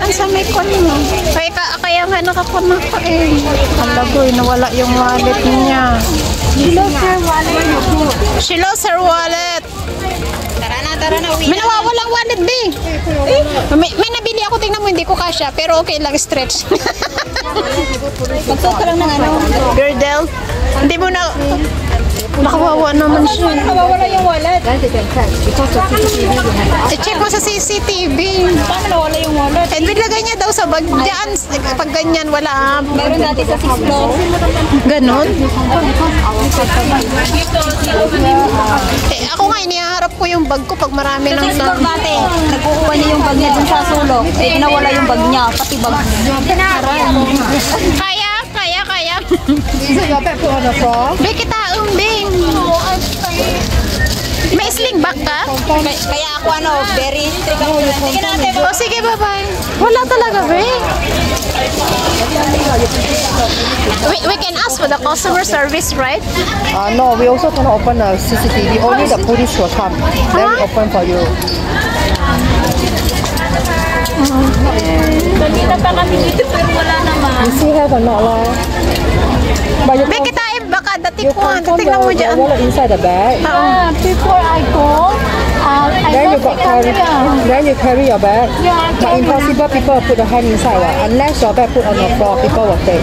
naman sa may kon mo. Kaya nga nakakunak ka eh. Alagoy, nawala yung wallet niya. She lost her wallet. Tara na. May nawawalang wallet, B. May nabili ako, tingnan mo, hindi ko kasya. Pero okay lang, stretch. Magsuot ka lang ng ano? Girdle. Hindi mo na... Nakawawa naman siya. Nawawala yung wallet. I-check mo sa CCTV. Paano nawala yung wallet? And nilagay niya daw sa bag. Diyan, pag ganyan, wala. Meron dati sa 6th floor. Ganon? Ako nga, inihaharap ko yung bag ko pag marami Sa ng 6th floor dati, nag-uupa niya yung bag niya dun sa sulok. Eh, nawala yung bag niya, pati bag niya. Kaya. So, you better put on the floor. Be, kita umbing. May sling bag ka? Kaya ako very strict ako. Sige natin. O sige, bye-bye. Wala talaga, be. We can ask for the customer service, right? No, we also cannot open the CCTV. Only the police will come. Then we open for you. Kanina pa kami dito pero wala naman. You still have or not, lah? But you Be, kita baka dati ko. confirm Tingnan mo the dyan. wallet inside the bag. Yeah, before I go, Then you carry your bag. Yeah, But impossible people will put the hand inside. Unless your bag put on the floor, people will take.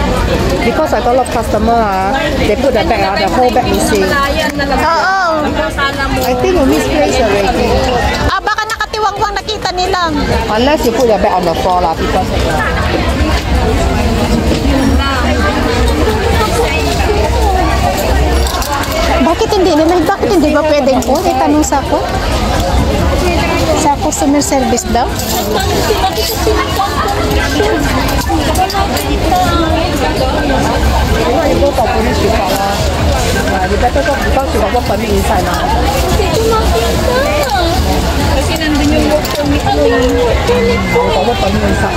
Because I got a lot of customer, they put the bag, the whole bag missing. Oo. I think you misplaced already. Baka nakatiwangwang nakita nila. Unless you put your bag on the floor, because Bakit hindi ba pwedeng po? Itanong sa ako. Sa customer service daw. you go for police report, you better go because you got work permit inside now. kasi nandun yung work permit ko. Got work permit inside.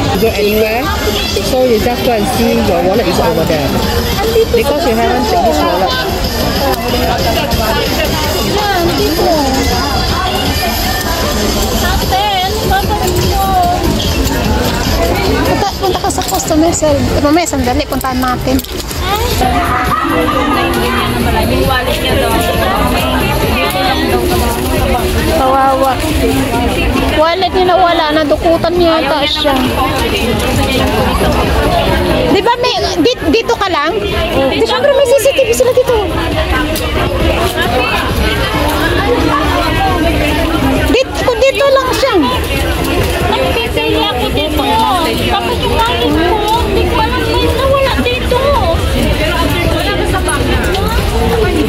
You go anywhere, so you just go and see your wallet is over there. Because you haven't taken this wallet. Punta ka sa customer service. Mamaya, sandali, puntahan natin. Yung wallet niya daw. Dito lang daw. Kawawa. Wallet niya nawala, nadukutan niya yata siya. Di ba may, dito ka lang? Di syempre may CCTV sila dito. Dito lang siya. Nagpipili ako dito. Tapos yung wallet ko, hindi ko alam na nawala dito. Wala ba sa bag?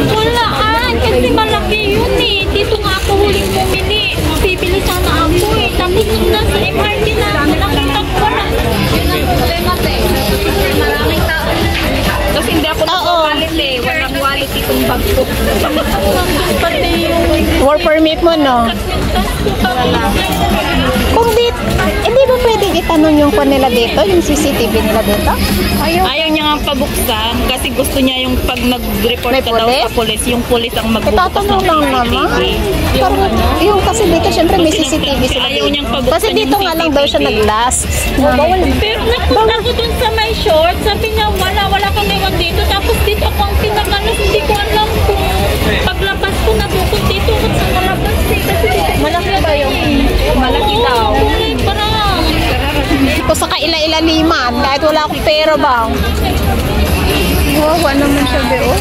Walaan, kasi malaki yun eh. Dito nga ako huling bumili. Bibili sana ako eh. Tapos nasa MRT na nakita ko wala. Yun ang problema eh. Maraming tao. Kasi hindi ako nakawalit eh. Walang wallet itong bag ko. Pati yung Work permit mo, no? Kung hindi ba pwedeng itanong yung kwan nila dito, yung CCTV nila dito? Ayaw niya nga pabuksan kasi gusto niya yung pag nag-report May ka daw pulis? sa police, yung police ang magbubukas Itatanong ng lang naman. Parang, yung kasi dito, syempre may CCTV sila Ayaw dito. niyang pabuksan Kasi dito yung nga lang daw siya CCTV. nag-last. pero napunta ko dun sa may short, sabi niya wala kami man dito. Tapos dito ako ang pinakalas, hindi ko alam kung paglabas ko nabukod dito at sa malabas eh. Kasi malaki ba yung malaki daw? Oo, parang Ko sa kaila-ilaliman, kahit wala akong pera ba? Wawa naman siya, Beo.